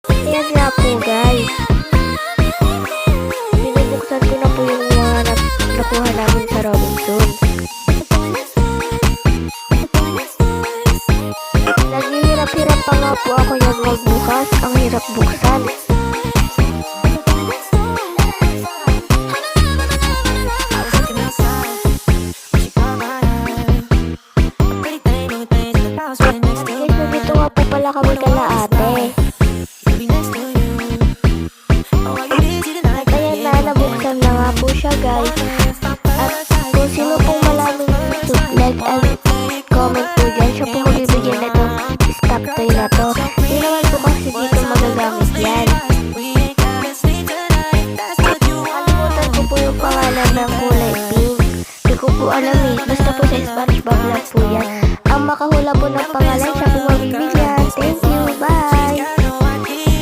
Ayan nga po guys. Binubuksan ko na po yung mga nakuha namin sa Robinson. Naghihirap-hirap pa nga po ako yan magbukas. Ang hirap buksan. Dito nga po pala kami kala ate. At ayan na, nabuksan na nga po siya guys. At kung sino pong malaming like and comment po dyan, siya po magbibigyan na itong stop toy na to. Hindi naman po kasi dito magagamit yan. Nakalimutan ko po yung pangalan ng kulay pink. Hindi ko po alam eh. Basta po sa SpongeBob lang po yan. Ang makahula po ng pangalan, siya po